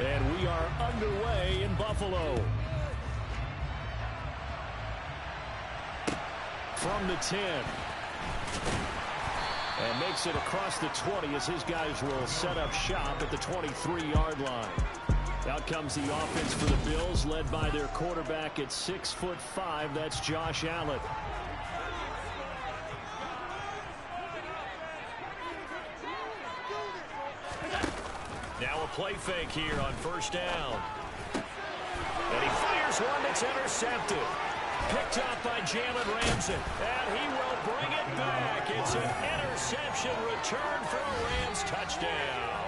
And we are underway in Buffalo. From the 10. And makes it across the 20 as his guys will set up shop at the 23-yard line. Out comes the offense for the Bills, led by their quarterback at 6'5". That's Josh Allen. Now a play fake here on first down. And he fires one that's intercepted. Picked up by Jalen Ramsey. And he will bring it back. It's an interception return for a Rams touchdown.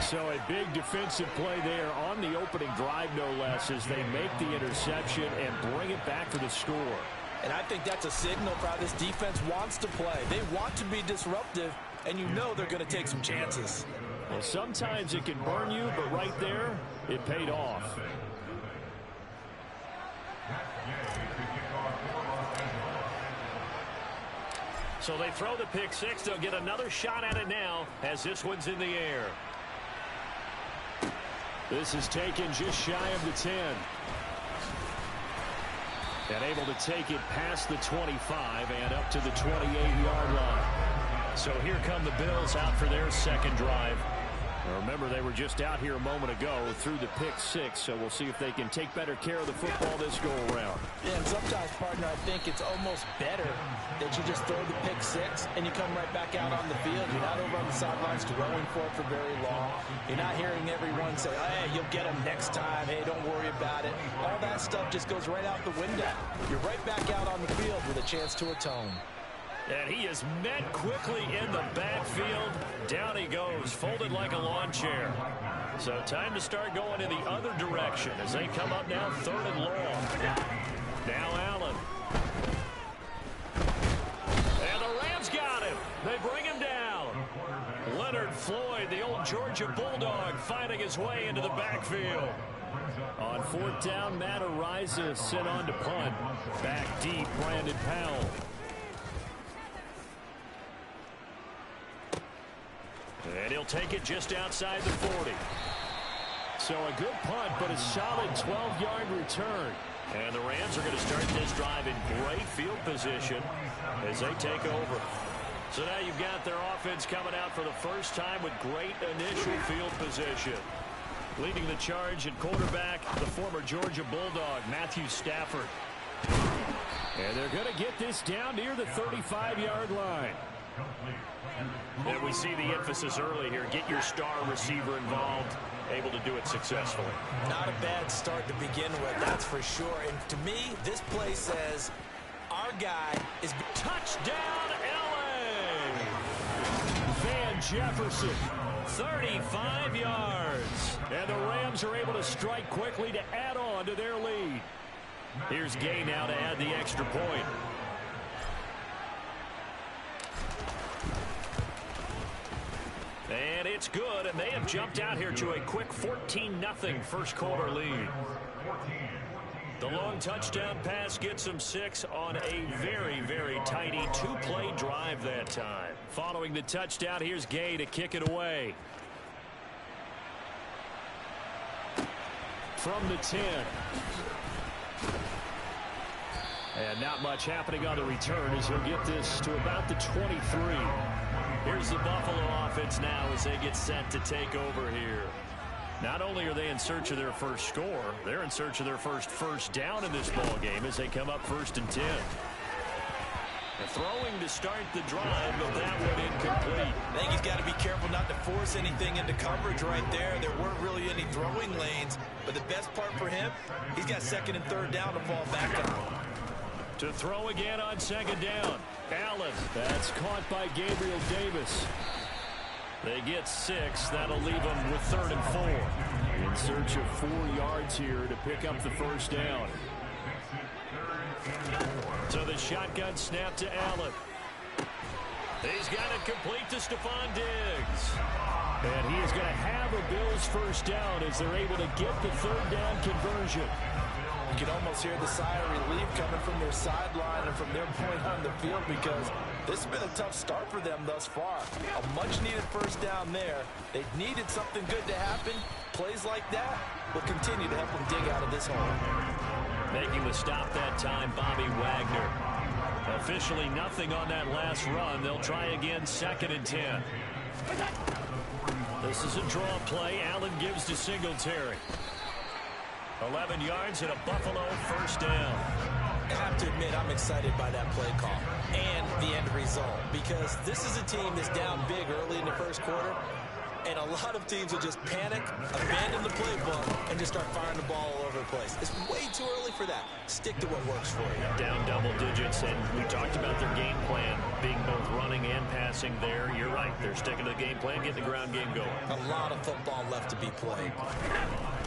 So a big defensive play there on the opening drive, no less, as they make the interception and bring it back for the score. And I think that's a signal for how this defense wants to play. They want to be disruptive, and you know they're going to take some chances. Well, sometimes it can burn you, but right there, it paid off. So they throw the pick six. They'll get another shot at it now as this one's in the air. This is taken just shy of the 10. And able to take it past the 25 and up to the 28-yard line. So here come the Bills out for their second drive. Remember, they were just out here a moment ago through the pick six, so we'll see if they can take better care of the football this go-around. Yeah, and sometimes, partner, I think it's almost better that you just throw the pick six and you come right back out on the field. You're not over on the sidelines throwing for it for very long. You're not hearing everyone say, hey, you'll get him next time. Hey, don't worry about it. All that stuff just goes right out the window. You're right back out on the field with a chance to atone. And he is met quickly in the backfield. Down he goes, folded like a lawn chair. So time to start going in the other direction as they come up now third and long. Now Allen. And the Rams got him. They bring him down. Leonard Floyd, the old Georgia Bulldog, finding his way into the backfield. On fourth down, Matt Araiza sent on to punt. Back deep, Brandon Powell. And he'll take it just outside the 40. So a good punt, but a solid 12-yard return. And the Rams are going to start this drive in great field position as they take over. So now you've got their offense coming out for the first time with great initial field position. Leading the charge at quarterback, the former Georgia Bulldog, Matthew Stafford. And they're going to get this down near the 35-yard line. And we see the emphasis early here. Get your star receiver involved, able to do it successfully. Not a bad start to begin with, that's for sure. And to me, this play says our guy is... Touchdown, L.A. Van Jefferson, 35 yards. And the Rams are able to strike quickly to add on to their lead. Here's Gay now to add the extra point. And it's good, and they have jumped out here to a quick 14-0 first quarter lead. The long touchdown pass gets them 6 on a very, very tidy two-play drive that time. Following the touchdown, here's Gay to kick it away. From the 10. And not much happening on the return as he'll get this to about the 23. Here's the Buffalo offense now as they get set to take over here. Not only are they in search of their first score, they're in search of their first down in this ball game as they come up 1st and 10. They're throwing to start the drive, but that one incomplete. I think he's got to be careful not to force anything into coverage right there. There weren't really any throwing lanes, but the best part for him, he's got 2nd and 3rd down to fall back on. To throw again on 2nd down. Allen. That's caught by Gabriel Davis. They get 6. That'll leave them with 3rd and 4. In search of 4 yards here to pick up the first down. So the shotgun snap to Allen. He's got it complete to Stephon Diggs. And he is going to have a Bills first down as they're able to get the 3rd down conversion. You can almost hear the sigh of relief coming from their sideline and from their point on the field, because this has been a tough start for them thus far. A much-needed first down there. They needed something good to happen. Plays like that will continue to help them dig out of this hole. Making the stop that time, Bobby Wagner. Officially nothing on that last run. They'll try again, 2nd and 10. This is a draw play. Allen gives to Singletary. 11 yards and a Buffalo first down. I have to admit, I'm excited by that play call and the end result, because this is a team that's down big early in the first quarter, and a lot of teams will just panic, abandon the playbook, and just start firing the ball all over the place. It's way too early for that. Stick to what works for you. Down double digits, and we talked about their game plan being both running and passing there. You're right. They're sticking to the game plan, getting the ground game going. A lot of football left to be played.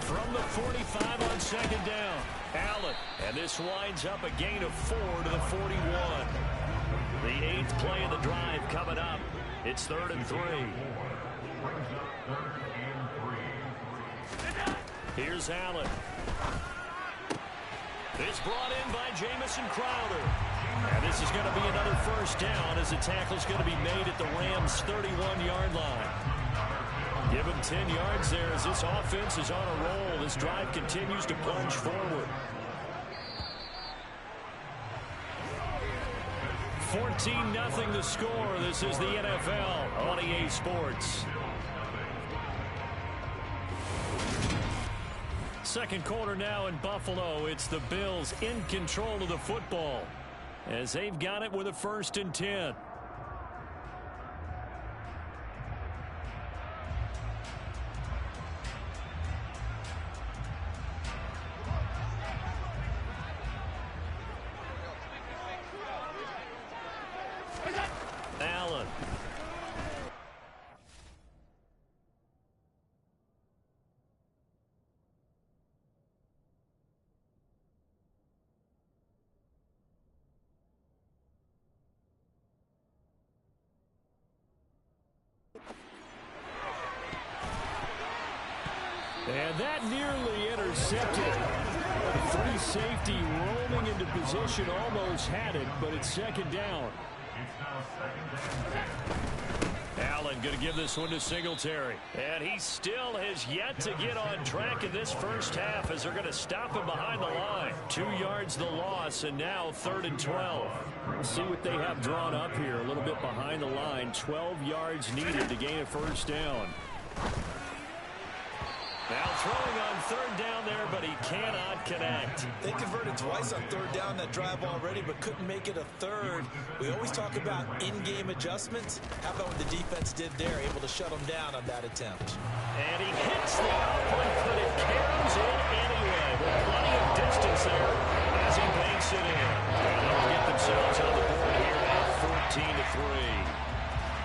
From the 45 on 2nd down, Allen. And this winds up a gain of 4 to the 41. The 8th play of the drive coming up. It's 3rd and 3. Here's Allen. It's brought in by Jamison Crowder. And this is going to be another first down, as the tackle's going to be made at the Rams' 31-yard line. Give him 10 yards there as this offense is on a roll. This drive continues to plunge forward. 14-0 the score. This is the NFL on EA Sports. Second quarter now in Buffalo. It's the Bills in control of the football as they've got it with a 1st and 10. Allen. And that nearly intercepted. 3 safety rolling into position, almost had it, but it's 2nd down. Allen going to give this one to Singletary. And he still has yet to get on track in this first half, as they're going to stop him behind the line. 2 yards the loss, and now 3rd and 12. Let's see what they have drawn up here. A little bit behind the line. 12 yards needed to gain a first down. Now throwing on 3rd down there, but he cannot connect. They converted twice on 3rd down that drive already, but couldn't make it a 3rd. We always talk about in-game adjustments. How about what the defense did there, able to shut them down on that attempt? And he hits the upright, but it carries in anyway. With plenty of distance there as he banks it in. And they'll get themselves on the board here at 14-3.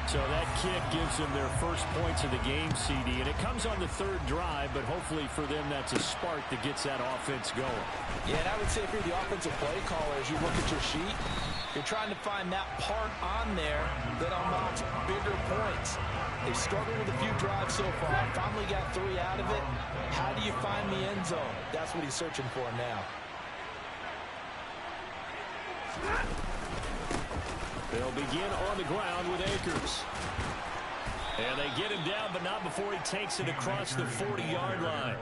So that kick gives them their first points of the game, CD, and it comes on the 3rd drive, but hopefully for them that's a spark that gets that offense going. Yeah, and I would say if you're the offensive play caller, as you look at your sheet, you're trying to find that part on there that unlocks bigger points. They've struggled with a few drives so far, finally got 3 out of it. How do you find the end zone? That's what he's searching for now. They'll begin on the ground with Akers. And they get him down, but not before he takes it across the 40-yard line.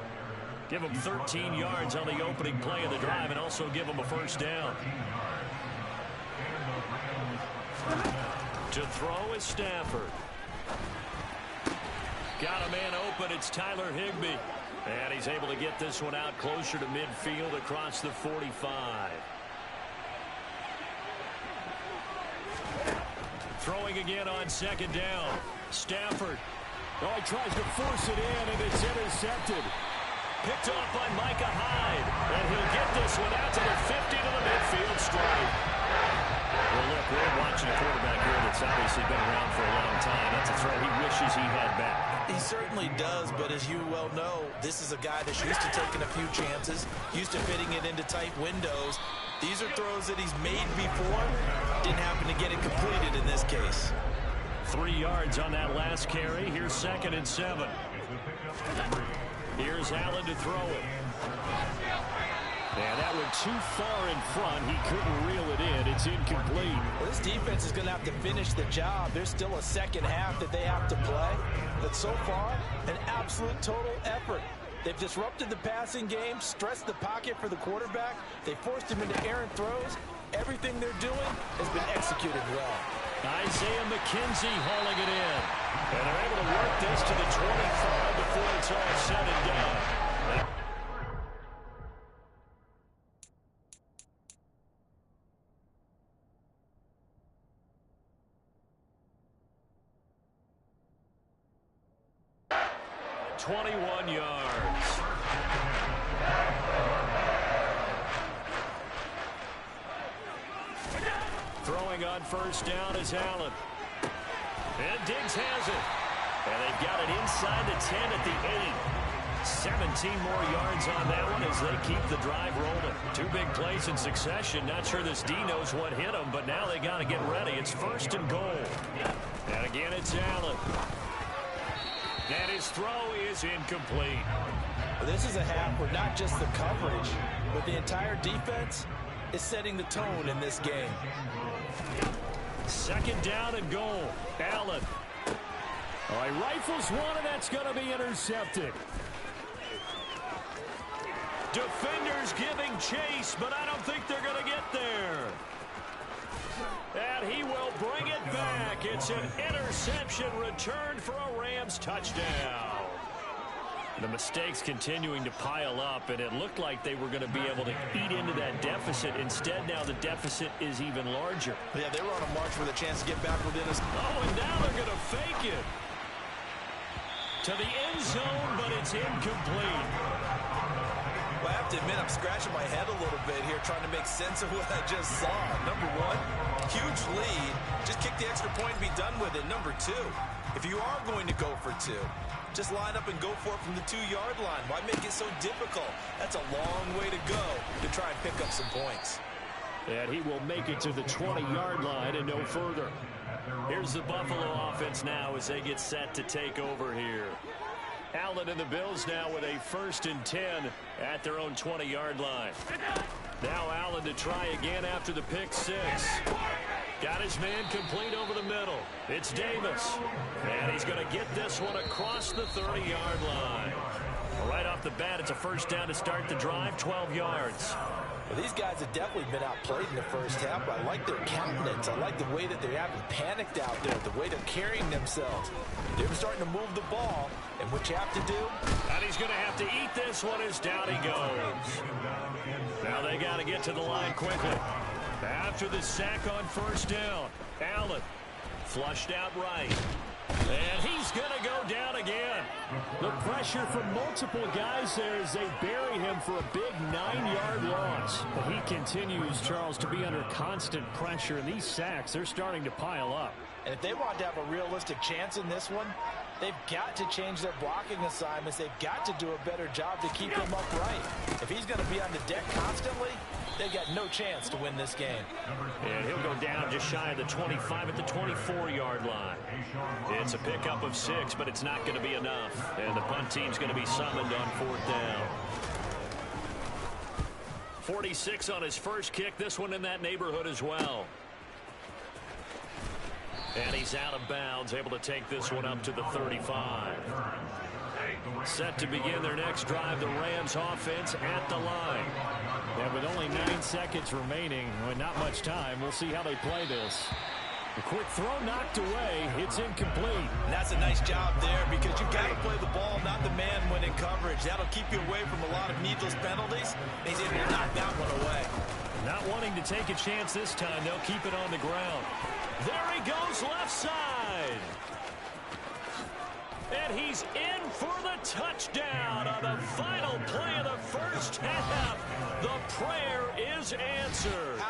Give him 13 yards on the opening play of the drive, and also give him a first down. To throw is Stafford. Got a man open. It's Tyler Higbee. And he's able to get this one out closer to midfield across the 45. Throwing again on 2nd down. Stafford. Oh, he tries to force it in, and it's intercepted. Picked off by Micah Hyde. And he'll get this one out to the 50 to the midfield stripe. Well, look, we're watching a quarterback here that's obviously been around for a long time. That's a throw he wishes he had back. He certainly does, but as you well know, this is a guy that's used to taking a few chances, used to fitting it into tight windows. These are throws that he's made before. Didn't happen to get it completed in this case. 3 yards on that last carry. Here's 2nd and 7. Here's Allen to throw it. And that went too far in front. He couldn't reel it in. It's incomplete. Well, this defense is going to have to finish the job. There's still a second half that they have to play. But so far, an absolute total effort. They've disrupted the passing game, stressed the pocket for the quarterback. They forced him into errant throws. Everything they're doing has been executed well. Isaiah McKenzie hauling it in. And they're able to work this to the 25 before it's all said and done. 21 yards. Throwing on first down is Allen. And Diggs has it. And they've got it inside the 10 at the 8. 17 more yards on that one as they keep the drive rolling. Two big plays in succession. Not sure this D knows what hit them, but now they got to get ready. It's first and goal. And again, it's Allen. And his throw is incomplete. Well, this is a half where not just the coverage, but the entire defense is setting the tone in this game. Second down and goal. Allen. All right, rifles one, and that's going to be intercepted. Defenders giving chase, but I don't think they're going to get there. And he will bring it back. It's an interception returned for a Rams touchdown. The mistakes continuing to pile up, and it looked like they were going to be able to eat into that deficit. Instead, now the deficit is even larger. Yeah, they were on a march with a chance to get back within us. Oh, and now they're going to fake it to the end zone, but it's incomplete. Well, I have to admit, I'm scratching my head a little bit here trying to make sense of what I just saw. Number one, huge lead. Just kick the extra point and be done with it. Number two, if you are going to go for two, just line up and go for it from the 2-yard line. Why make it so difficult? That's a long way to go to try and pick up some points. And he will make it to the 20-yard line and no further. Here's the Buffalo offense now as they get set to take over here. Allen and the Bills now with a 1st and 10 at their own 20-yard line. Now Allen to try again after the pick six. Got his man complete over the middle. It's Davis. And he's going to get this one across the 30-yard line. Right off the bat, it's a first down to start the drive, 12 yards. Well, these guys have definitely been outplayed in the first half. I like their countenance. I like the way that they haven't panicked out there, the way they're carrying themselves. They're starting to move the ball, and what you have to do? And he's going to have to eat this one as down he goes. Now they got to get to the line quickly. After the sack on first down, Allen flushed out right. And he's going to go down again. The pressure from multiple guys there as they bury him for a big 9-yard loss. But he continues, Charles, to be under constant pressure. And these sacks, they're starting to pile up. And if they want to have a realistic chance in this one, they've got to change their blocking assignments. They've got to do a better job to keep him upright. If he's going to be on the deck constantly, they've got no chance to win this game. And he'll go down just shy of the 25 at the 24-yard line. It's a pickup of 6, but it's not going to be enough. And the punt team's going to be summoned on 4th down. 46 on his first kick. This one in that neighborhood as well. And he's out of bounds, able to take this one up to the 35. Set to begin their next drive, the Rams offense at the line. And with only 9 seconds remaining, with not much time, we'll see how they play this. A quick throw knocked away. It's incomplete. And that's a nice job there because you've got to play the ball, not the man when in coverage. That'll keep you away from a lot of needless penalties. He's able to knock that one away. Not wanting to take a chance this time, they'll keep it on the ground. There he goes left side. And he's in for the touchdown on the final play of the first half. The prayer is answered.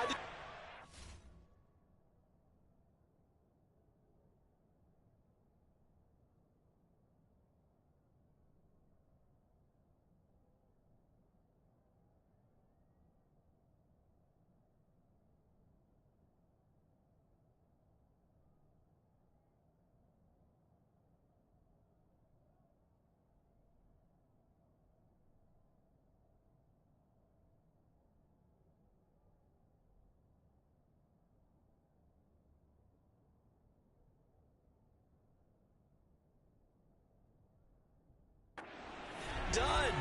done.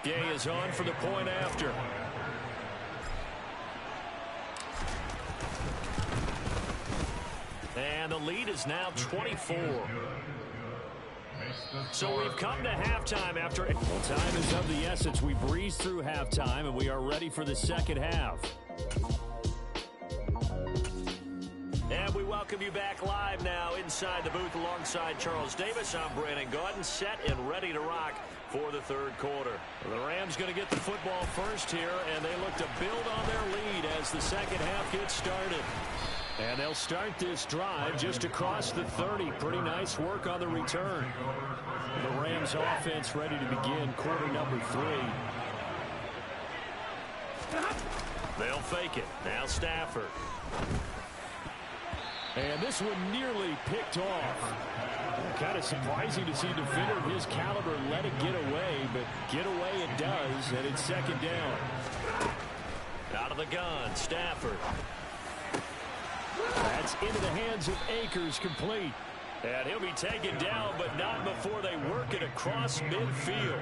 Gay is on for the point after. And the lead is now 24. So we've come to halftime after... Well, time is of the essence. We breeze through halftime, and we are ready for the second half. And we welcome you back live now inside the booth alongside Charles Davis. I'm Brandon Gaudin, set and ready to rock for the third quarter. The Rams going to get the football first here, and they look to build on their lead as the second half gets started. And they'll start this drive just across the 30. Pretty nice work on the return. The Rams offense ready to begin quarter number 3. They'll fake it. Now Stafford. And this one nearly picked off. Kind of surprising to see a defender of his caliber let it get away, but get away it does, and it's second down. Out of the gun, Stafford. That's into the hands of Akers, complete. And he'll be taken down, but not before they work it across midfield.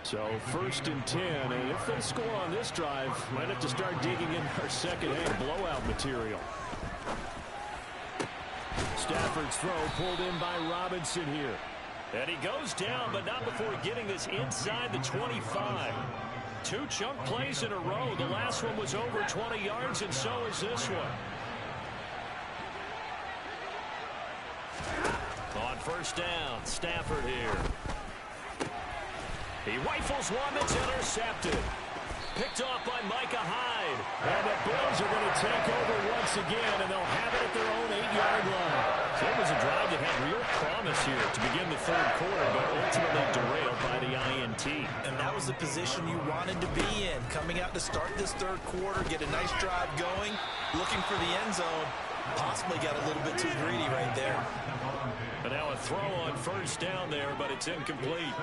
So first and 10, and if they score on this drive, might have to start digging in our second-half blowout material. Stafford's throw pulled in by Robinson here. And he goes down, but not before getting this inside the 25. 2 chunk plays in a row. The last one was over 20 yards, and so is this one. On first down, Stafford here. He rifles one that's intercepted. Picked off by Micah Hyde. And the Bills are going to take over once again, and they'll have it at their own 8-yard line. So it was a drive that had real promise here to begin the third quarter, but ultimately derailed by the INT. And that was the position you wanted to be in. Coming out to start this third quarter, get a nice drive going, looking for the end zone. Possibly got a little bit too greedy right there. And now a throw on first down there, but it's incomplete.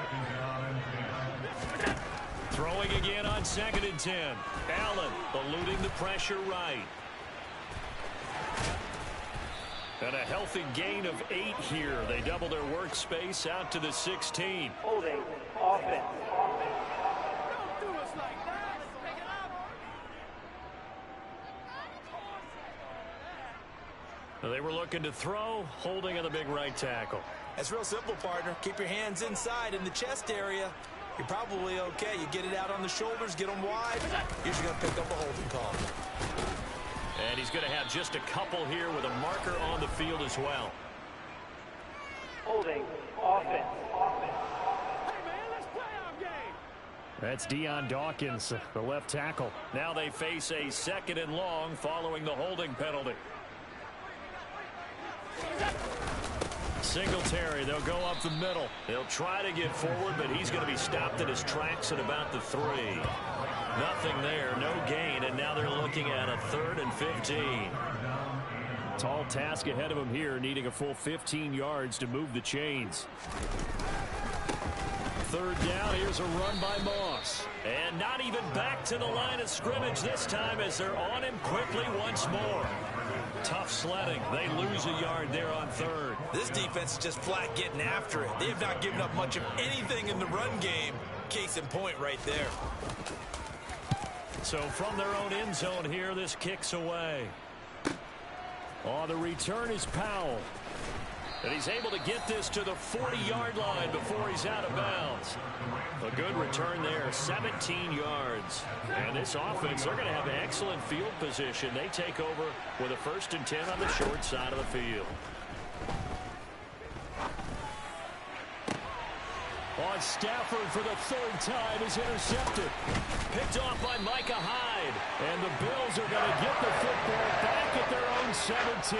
Throwing again on second and 10. Allen eluding the pressure right. And a healthy gain of 8 here. They double their workspace out to the 16. Holding offense. Don't do us like that. Pick it up. They were looking to throw, holding on the big right tackle. That's real simple, partner. Keep your hands inside in the chest area. You're probably okay. You get it out on the shoulders, get them wide. Usually going to pick up a holding call. And he's going to have just a couple here with a marker on the field as well. Holding offense. Hey, man, let's play our game. That's Deion Dawkins, the left tackle. Now they face a second and long following the holding penalty. Singletary, they'll go up the middle. They'll try to get forward, but he's going to be stopped in his tracks at about the 3. Nothing there, no gain, and now they're looking at a 3rd and 15. Tall task ahead of him here, needing a full 15 yards to move the chains. Third down, here's a run by Moss. And not even back to the line of scrimmage this time as they're on him quickly once more. Tough sledding. They lose a yard there on 3rd. This defense is just flat getting after it. They have not given up much of anything in the run game. Case in point right there. So from their own end zone here, this kicks away. Oh, the return is Powell. And he's able to get this to the 40-yard line before he's out of bounds. A good return there, 17 yards. And this offense, they're going to have an excellent field position. They take over with a 1st and 10 on the short side of the field. On Stafford for the 3rd time is intercepted. Picked off by Micah Hyde. And the Bills are going to get the football back at their own 17.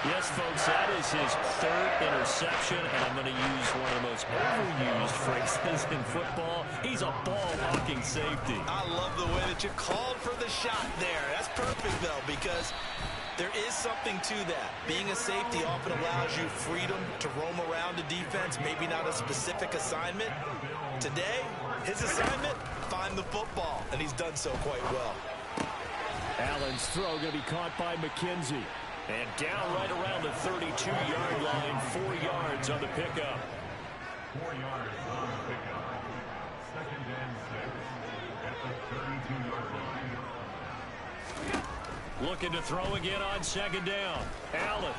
Yes, folks, that is his 3rd interception. And I'm going to use one of the most overused phrases in football. He's a ball-hawking safety. I love the way that you called for the shot there. That's perfect, though, because there is something to that. Being a safety often allows you freedom to roam around a defense, maybe not a specific assignment. Today, his assignment, find the football, and he's done so quite well. Allen's throw going to be caught by McKenzie. And down right around the 32-yard line, 4 yards on the pickup. 4 yards on the pickup. Second and 6 at the 32-yard line. Looking to throw again on second down. Allen.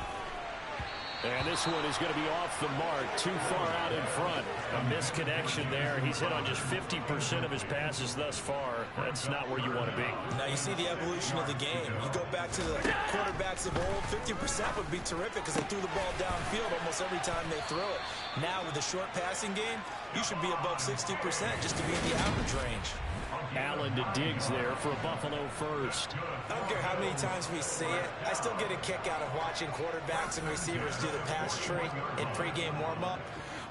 And this one is going to be off the mark, too far out in front. A misconnection there. He's hit on just 50% of his passes thus far. That's not where you want to be. Now you see the evolution of the game. You go back to the quarterbacks of old, 50% would be terrific because they threw the ball downfield almost every time they throw it. Now with the short passing game, you should be above 60% just to be in the average range. Allen to Diggs there for a Buffalo first. I don't care how many times we see it. I still get a kick out of watching quarterbacks and receivers do the pass tree in pregame warm-up.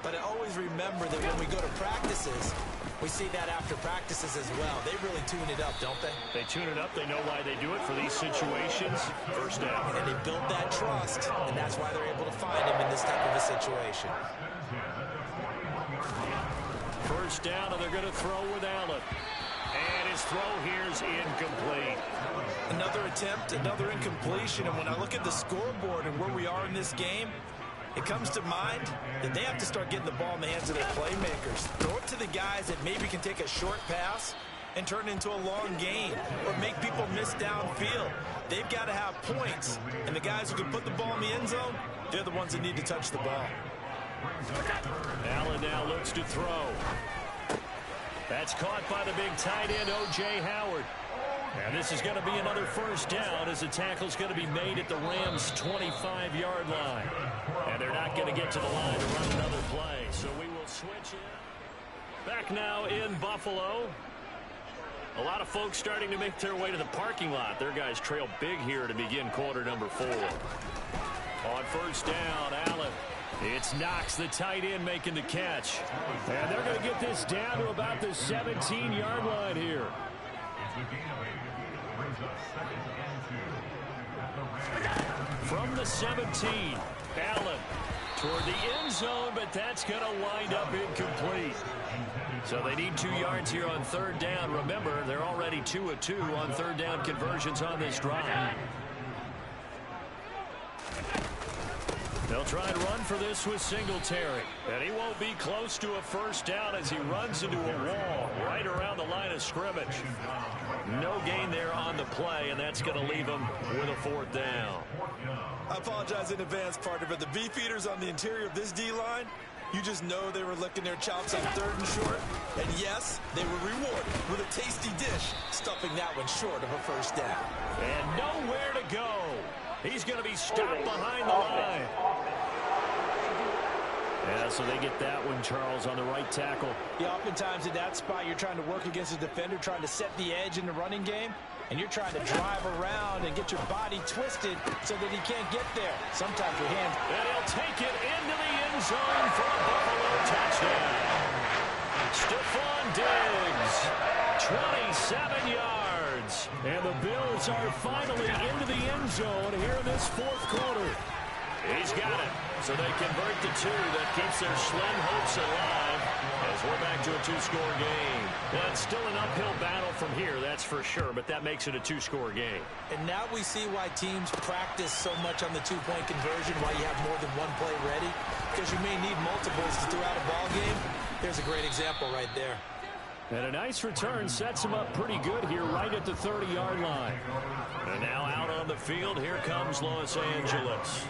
But I always remember that when we go to practices, we see that after practices as well. They really tune it up, don't they? They tune it up. They know why they do it for these situations. First down. And they build that trust, and that's why they're able to find him in this type of a situation. First down, and they're going to throw with Allen. And his throw here is incomplete. Another attempt, another incompletion. And when I look at the scoreboard and where we are in this game, it comes to mind that they have to start getting the ball in the hands of their playmakers. Throw it to the guys that maybe can take a short pass and turn it into a long gain or make people miss downfield. They've got to have points. And the guys who can put the ball in the end zone, they're the ones that need to touch the ball. Allen now looks to throw. That's caught by the big tight end, O.J. Howard. And this is going to be another first down as the tackle's going to be made at the Rams' 25-yard line. And they're not going to get to the line to run another play. So we will switch in. Back now in Buffalo. A lot of folks starting to make their way to the parking lot. Their guys trail big here to begin quarter number 4. On first down, Allen. It's Knox, the tight end, making the catch. And they're going to get this down to about the 17-yard line here. From the 17, Allen toward the end zone, but that's going to wind up incomplete. So they need 2 yards here on third down. Remember, they're already 2 of 2 on third down conversions on this drive. They'll try and run for this with Singletary. And he won't be close to a first down as he runs into a wall right around the line of scrimmage. No gain there on the play, and that's going to leave him with a fourth down. I apologize in advance, partner, but the beefeaters on the interior of this D-line, you just know they were licking their chops on third and short. And yes, they were rewarded with a tasty dish, stuffing that one short of a first down. And nowhere to go. He's going to be stopped behind the line. Yeah, so they get that one, Charles, on the right tackle. Yeah, oftentimes in that spot, you're trying to work against a defender, trying to set the edge in the running game, and you're trying to drive around and get your body twisted so that he can't get there. Sometimes your hands... And he'll take it into the end zone for a Buffalo touchdown. Stephon Diggs, 27 yards. And the Bills are finally into the end zone here in this fourth quarter. He's got it. So they convert the 2. That keeps their slim hopes alive as we're back to a 2-score game. Well, it's still an uphill battle from here, that's for sure, but that makes it a 2-score game. And now we see why teams practice so much on the 2-point conversion, why you have more than one play ready, because you may need multiples to throughout a ball game. There's a great example right there. And a nice return sets him up pretty good here right at the 30-yard line. And now out on the field, here comes Los Angeles.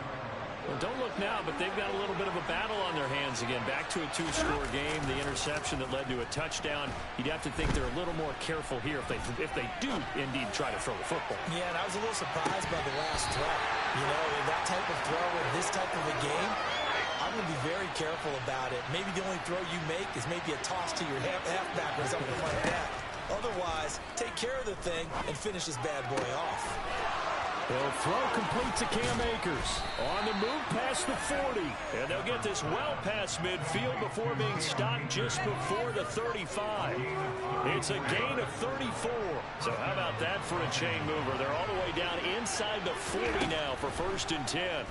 Well, don't look now, but they've got a little bit of a battle on their hands again. Back to a 2-score game. The interception that led to a touchdown. You'd have to think they're a little more careful here if they do indeed try to throw the football. Yeah, and I was a little surprised by the last throw. You know, that type of throw in this type of a game, I'm going to be very careful about it. Maybe the only throw you make is maybe a toss to your halfback or something like that. Otherwise, take care of the thing and finish this bad boy off. They'll throw complete to Cam Akers. On the move past the 40. And they'll get this well past midfield before being stopped just before the 35. It's a gain of 34. So how about that for a chain mover? They're all the way down inside the 40 now for 1st and 10.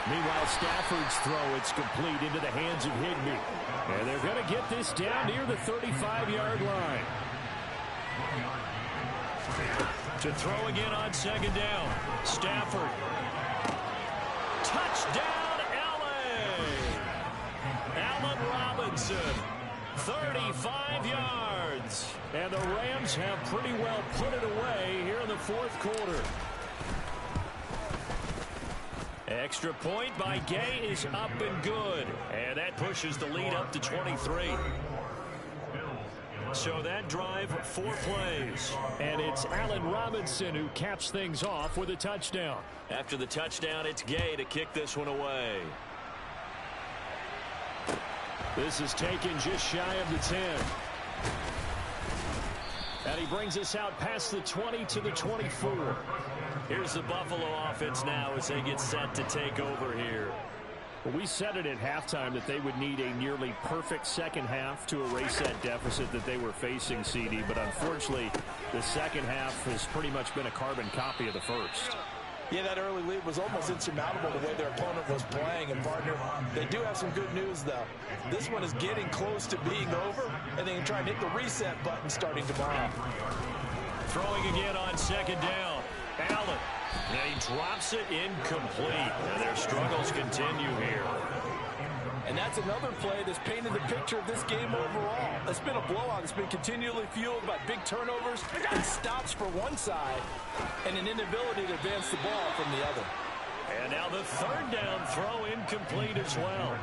Meanwhile, Stafford's throw, it's complete into the hands of Higbee. And they're going to get this down near the 35-yard line. To throw again on second down. Stafford. Touchdown, L.A. Allen Robinson. 35 yards. And the Rams have pretty well put it away here in the fourth quarter. Extra point by Gay is up and good. And that pushes the lead up to 23. So that drive, 4 plays. And it's Allen Robinson who caps things off with a touchdown. After the touchdown, it's Gay to kick this one away. This is taken just shy of the 10. And he brings us out past the 20 to the 24. Here's the Buffalo offense now as they get set to take over here. Well, we said it at halftime that they would need a nearly perfect second half to erase that deficit that they were facing, CD. But unfortunately, the second half has pretty much been a carbon copy of the first. Yeah, that early lead was almost insurmountable the way their opponent was playing. And, partner, they do have some good news, though. This one is getting close to being over, and they can try and hit the reset button starting tomorrow. Throwing again on second down. Allen. And he drops it incomplete. And their struggles continue here. And that's another play that's painted the picture of this game overall. It's been a blowout. It's been continually fueled by big turnovers and stops for one side and an inability to advance the ball from the other. And now the third down throw incomplete as well.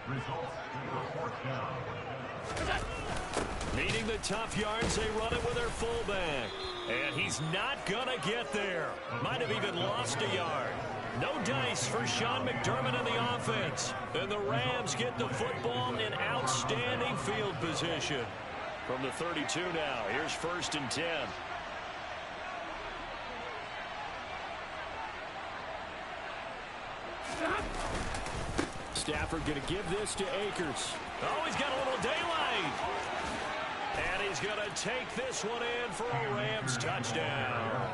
Results, fourth down. Needing the tough yards, they run it with their fullback. And he's not going to get there. Might have even lost a yard. No dice for Sean McDermott and the offense. And the Rams get the football in outstanding field position. From the 32 now, here's 1st and 10. Stafford going to give this to Akers. Oh, he's got a little daylight. And he's going to take this one in for a Rams touchdown.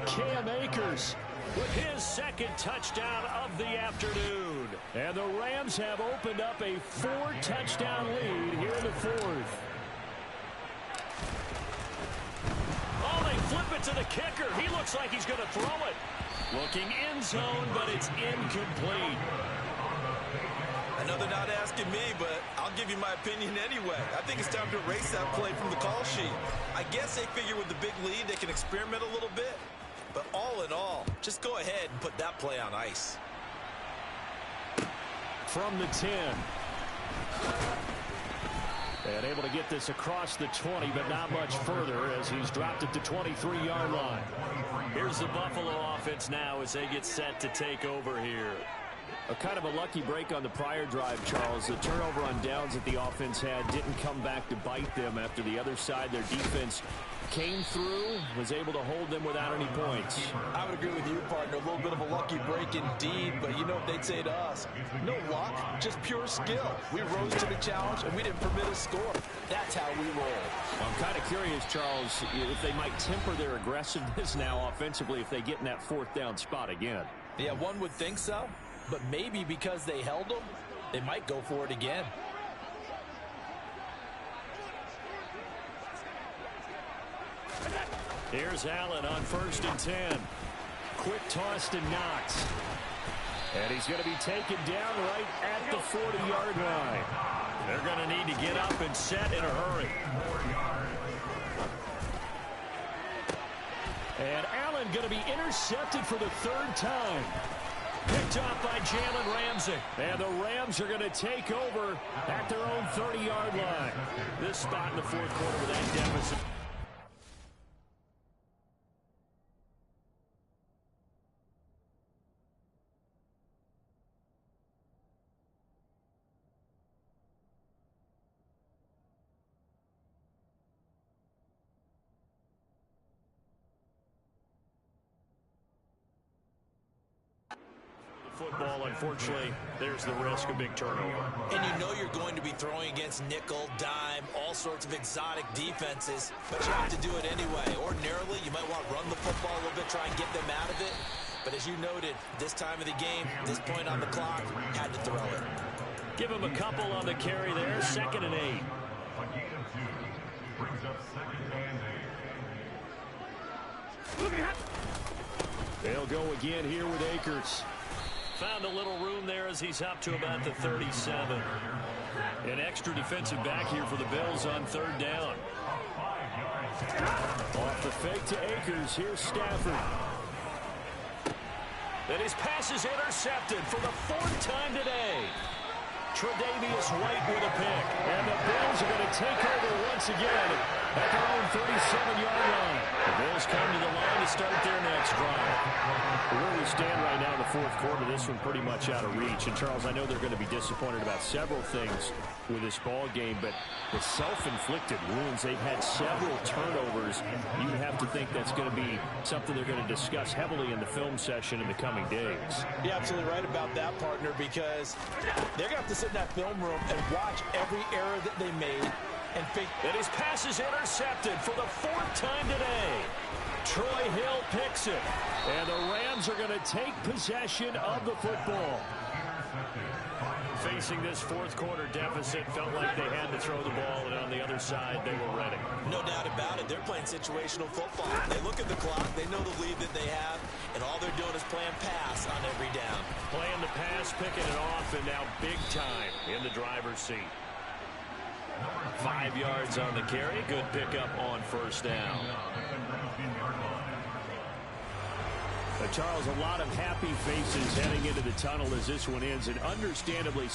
Cam Akers with his second touchdown of the afternoon. And the Rams have opened up a 4-touchdown lead here in the fourth. Oh, they flip it to the kicker. He looks like he's going to throw it. Looking end zone, but it's incomplete. I know they're not asking me, but I'll give you my opinion anyway. I think it's time to erase that play from the call sheet. I guess they figure with the big lead they can experiment a little bit. But all in all, just go ahead and put that play on ice. From the 10. And able to get this across the 20, but not much further as he's dropped it to 23-yard line. Here's the Buffalo offense now as they get set to take over here. A kind of a lucky break on the prior drive, Charles. The turnover on downs that the offense had didn't come back to bite them after the other side. Their defense came through, was able to hold them without any points. I would agree with you, partner. A little bit of a lucky break indeed, but you know what they'd say to us? No luck, just pure skill. We rose to the challenge, and we didn't permit a score. That's how we roll. I'm kind of curious, Charles, if they might temper their aggressiveness now offensively if they get in that 4th down spot again. Yeah, one would think so, but maybe because they held them, they might go for it again. Here's Allen on 1st and 10. Quick toss to Knox. And he's going to be taken down right at the 40-yard line. They're going to need to get up and set in a hurry. And Allen going to be intercepted for the 3rd time. Picked off by Jalen Ramsey. And the Rams are going to take over at their own 30-yard line. This spot in the 4th quarter with that deficit. Football, unfortunately, there's the risk of big turnover. And you know you're going to be throwing against nickel, dime, all sorts of exotic defenses, but you have to do it anyway. Ordinarily, you might want to run the football a little bit, try and get them out of it. But as you noted, this time of the game, this point on the clock, had to throw it. Give him a couple on the carry there, 2nd and 8. brings up second and 8. They'll go again here with Akers. Found a little room there as he's up to about the 37. An extra defensive back here for the Bills on third down. Off the fake to Akers. Here's Stafford. And his pass is intercepted for the 4th time today. Tre'Davious White with a pick. And the Bills are going to take over once again at their own 37-yard line. The Bills come to the line to start their next drive. Where we stand right now in the 4th quarter, this one pretty much out of reach. And, Charles, I know they're going to be disappointed about several things with this ball game, but the self-inflicted wounds, they've had several turnovers. You have to think that's going to be something they're going to discuss heavily in the film session in the coming days. You're absolutely right about that, partner, because they're going to have to sit in that film room and watch every error that they made and think. And his pass is intercepted for the 4th time today. Troy Hill picks it. And the Rams are going to take possession of the football. Facing this 4th quarter deficit, felt like they had to throw the ball, and on the other side, they were ready. No doubt about it. They're playing situational football. They look at the clock. They know the lead that they have, and all they're doing is playing pass on every down. Playing the pass, picking it off, and now big time in the driver's seat. 5 yards on the carry. Good pickup on first down. Charles, a lot of happy faces heading into the tunnel as this one ends, and understandably